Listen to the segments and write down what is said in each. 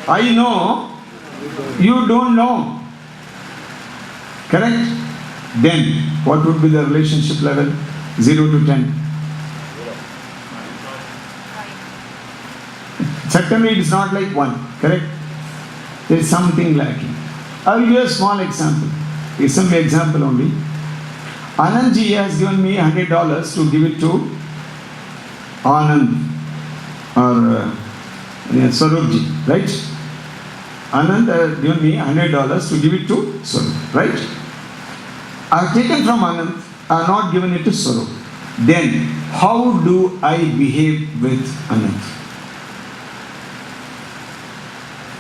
I know, you don't know. Correct? Then, what would be the relationship level? 0 to 10. Certainly it is not like 1. Correct? There is something lacking. I will give a small example. A simple example only. Anandji has given me $100 to give it to Anand or Swarupji, right? Anand has given me $100 to give it to Swarup, right? I have taken from Anand, I have not given it to Swarup. Then, how do I behave with Anand?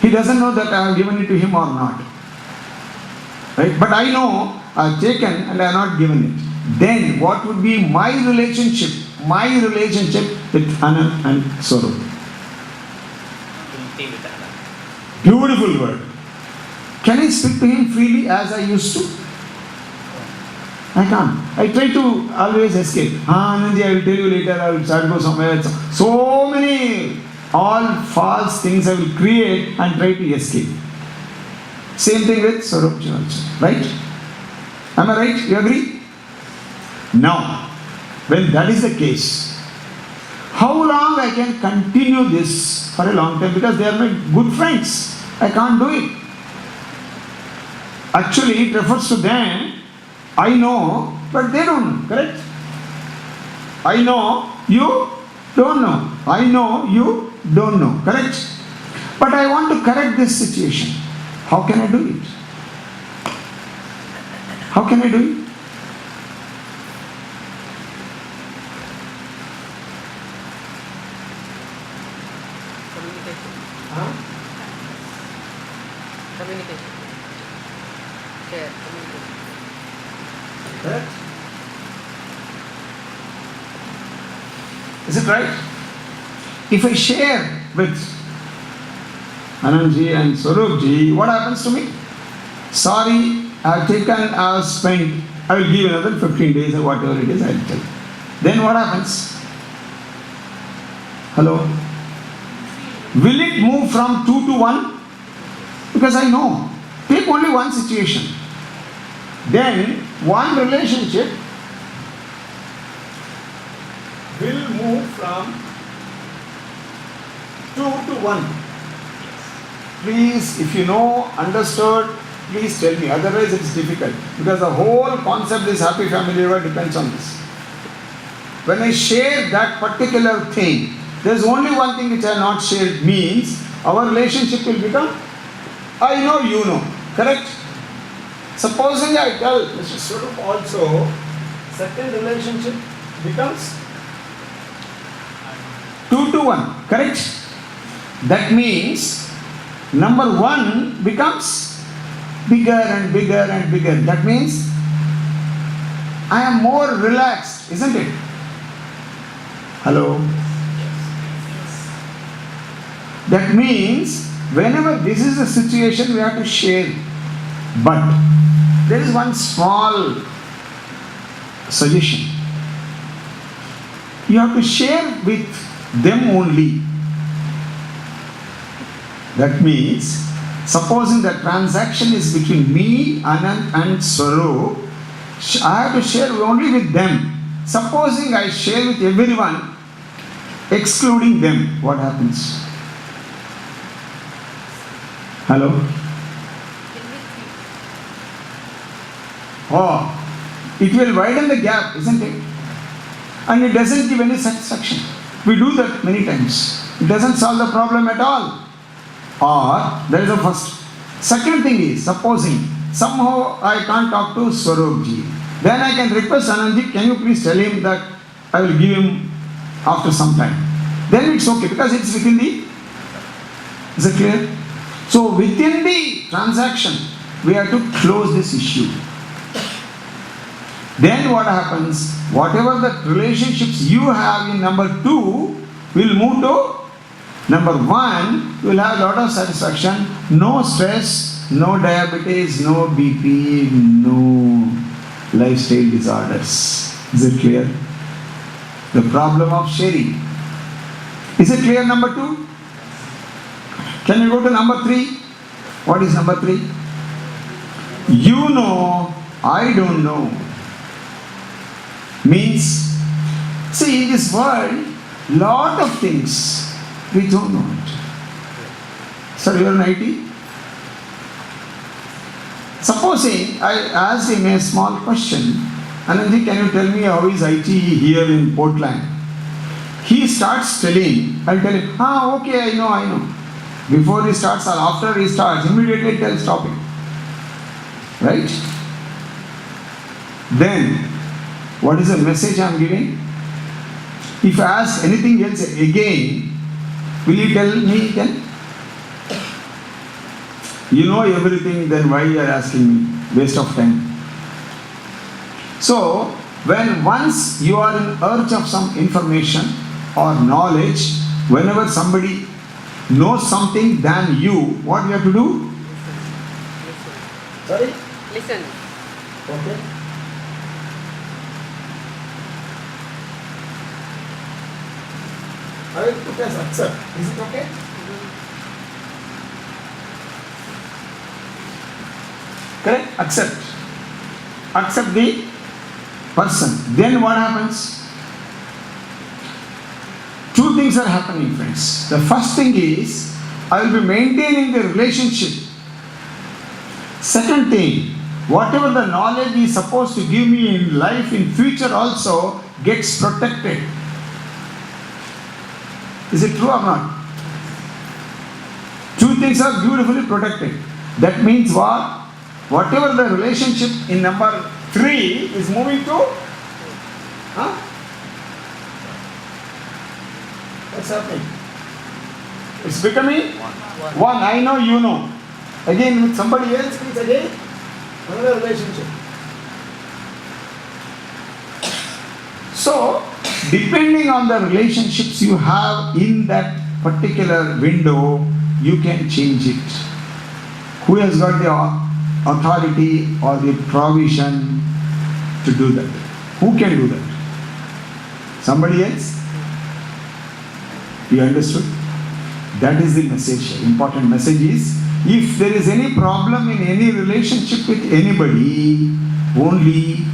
He doesn't know that I have given it to him or not. Right? But I know I have taken and I have not given it. Then, what would be my relationship? My relationship with Anand and Swarup. Beautiful word. Can I speak to him freely as I used to? I can't. I try to always escape. Anandji, I will tell you later, I will start to go somewhere else. So many, all false things I will create and try to escape. Same thing with Swarupji also. Right? Am I right? You agree? Now, when that is the case, how long I can continue this for a long time? Because they are my good friends. I can't do it. Actually, it refers to them. I know, but they don't know. Correct? I know, you don't know. I know, you don't know. Correct? But I want to correct this situation. How can I do it? How can I do it? Communication. Share. Communication. Correct? Is it right? If I share with Anandji and Swarupji, what happens to me? Sorry, I have taken, I have spent, I will give another 15 days or whatever it is, I will tell. Then what happens? Hello? Will it move from 2 to 1? Because I know. Take only one situation. Then one relationship will move from 2 to 1. Please, if you know, understood, please tell me. Otherwise it is difficult. Because the whole concept is happy family life depends on this. When I share that particular thing, there is only one thing which I have not shared, means our relationship will become I know, you know. Correct? Supposing I tell Mr. Swarup also, second relationship becomes 2 to 1. Correct? That means number 1 becomes bigger and bigger and bigger. That means I am more relaxed, isn't it? Hello? That means whenever this is the situation, we have to share. But there is one small suggestion. You have to share with them only. That means, supposing the transaction is between me, Anand and Swarup, I have to share only with them. Supposing I share with everyone, excluding them, what happens? Hello? Oh, it will widen the gap, isn't it? And it doesn't give any satisfaction. We do that many times. It doesn't solve the problem at all. Or, there is a first. Second thing is, supposing somehow I can't talk to Swarupji. Then I can request Anandji, can you please tell him that I will give him after some time. Then it's okay because it's within the, is it clear? So within the transaction, we have to close this issue. Then what happens? Whatever the relationships you have in number 2 will move to number 1. You will have a lot of satisfaction, no stress, no diabetes, no BP, no lifestyle disorders. Is it clear? The problem of sharing. Is it clear number 2? Can you go to number 3? What is number 3? You know, I don't know. Means, see, in this world, lot of things we don't know it. Sir, you are an IT? Supposing I ask him a small question, Anandji, can you tell me how is IT here in Portland? He starts telling, I'll tell him, okay, I know. Before he starts or after he starts, immediately tell stop it. Right? Then, what is the message I am giving? If I ask anything else again, will you tell me then? You know everything, then why you are asking me? Waste of time. So, when once you are in urge of some information or knowledge, whenever somebody knows something than you, what you have to do? Sorry? Listen. Okay. I will put as accept. Is it okay? Correct? Accept. Accept the person. Then what happens? Two things are happening, friends. The first thing is, I will be maintaining the relationship. Second thing, whatever the knowledge he is supposed to give me in life, in future also, gets protected. Is it true or not? Two things are beautifully protected. That means what? Whatever the relationship in number 3 is moving to, what's happening? It's becoming 1. I know, you know. Again with somebody else means again another relationship. So, depending on the relationships you have in that particular window, you can change it. Who has got the authority or the provision to do that? Who can do that? Somebody else? You understood? That is the message. Important message is, if there is any problem in any relationship with anybody, only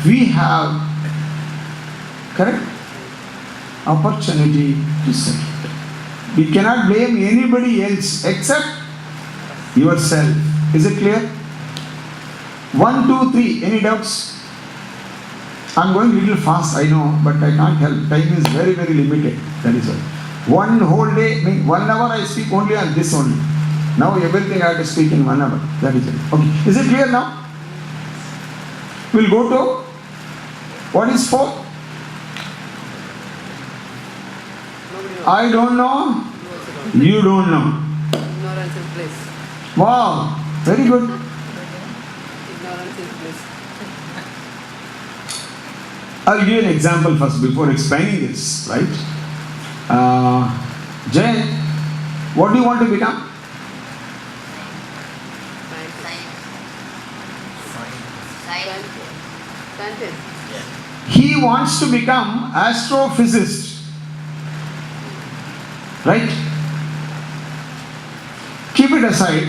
we have, correct, opportunity to settle it. We cannot blame anybody else except yourself. Is it clear? 1, 2, 3. Any doubts? I'm going a little fast, I know, but I can't help. Time is very, very limited. That is all. One whole day, 1 hour I speak only on this only. Now everything I have to speak in 1 hour. That is it. Okay. Is it clear now? We'll go to, what is 4? I don't know. You don't know. Ignorance is bliss. Wow. Very good. Ignorance is bliss. I'll give you an example first before explaining this, right? Jay, what do you want to become? Scientist. He wants to become astrophysicist. Right? Keep it aside.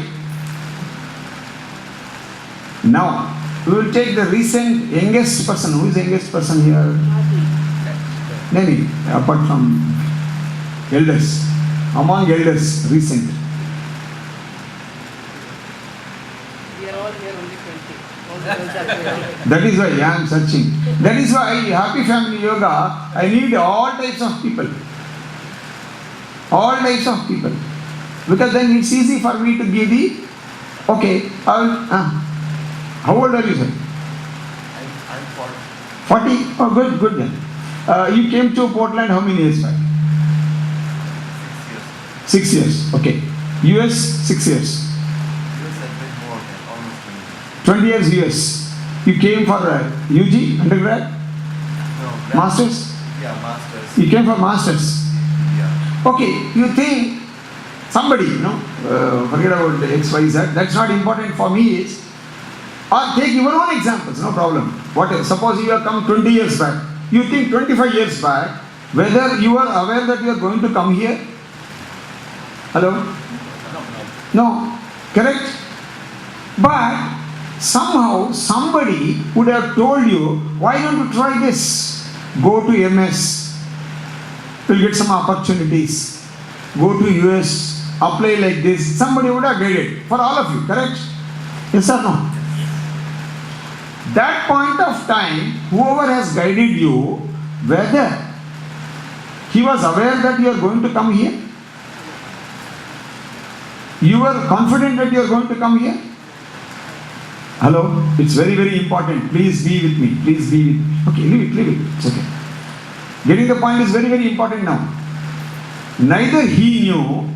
Now, we will take the recent youngest person. Who is the youngest person here? Name, apart from elders. Among elders, recent. We are all here only 20. All the girls are here. That is why I am searching. That is why Happy Family Yoga, I need all types of people. All types of people. Because then it's easy for me to give the, okay, how old are you, sir? I'm 40. 40? Oh, good then. You came to Portland how many years back? 6 6 years. 6 years, okay. US, 6 years. US a bit more than almost 20 years. 20 years US. You came for UG, undergrad? No, Masters? Yeah, masters. You came for masters. Yeah. Okay, you think somebody, forget about the X, Y, Z, that's not important for me is, or take your own examples, no problem. What, suppose you have come 20 years back. You think 25 years back, whether you are aware that you are going to come here? Hello? No. Correct? But somehow somebody would have told you, why don't you try this? Go to MS. You'll get some opportunities. Go to US. Apply like this. Somebody would have guided. For all of you. Correct? Yes or no? That point of time, whoever has guided you, whether he was aware that you are going to come here? You were confident that you are going to come here? Hello? It's very, very important. Please be with me. Please be with me. Okay, leave it. It's okay. Getting the point is very, very important now. Neither he knew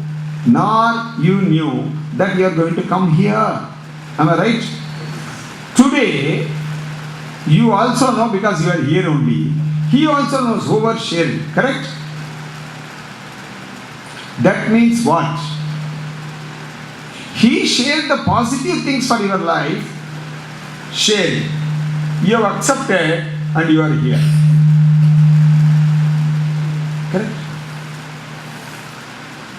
nor you knew that you are going to come here. Am I right? Today, you also know because you are here only. He also knows who was sharing. Correct? That means what? He shared the positive things for your life. Shared. You have accepted and you are here. Correct?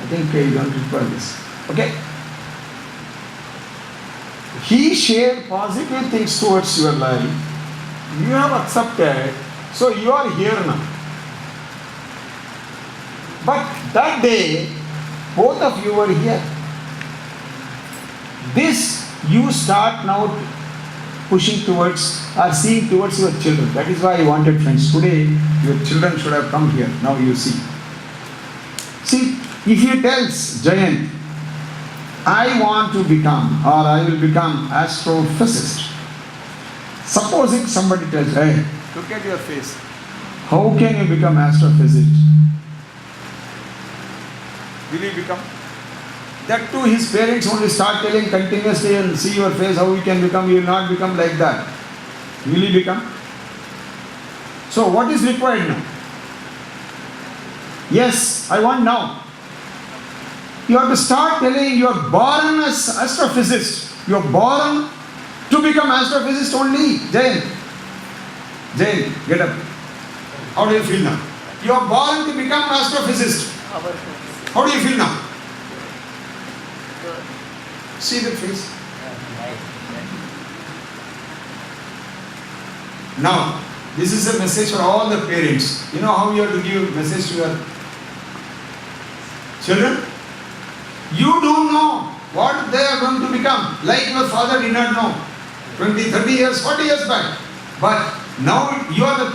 I think you don't require this. Okay? He shared positive things towards your life. You have accepted. So you are here now. But that day, both of you were here. This you start now pushing towards or seeing towards your children. That is why I wanted friends. Today, your children should have come here. Now you see. See, if he tells Jayant, I want to become or I will become astrophysicist. Supposing somebody tells, hey, look at your face. How can you become astrophysicist? Will he become? That too, his parents only start telling continuously and see your face, how you can become, you will not become like that. Will he become? So what is required now? Yes, I want now. You have to start telling you are born as astrophysicist. You are born to become astrophysicist only. Jain, get up. How do you feel now? You are born to become astrophysicist. How do you feel now? See the face. Now, this is a message for all the parents. You know how you have to give a message to your children? You don't know what they are going to become. Like your father did not know 20, 30 years, 40 years back. But now you are the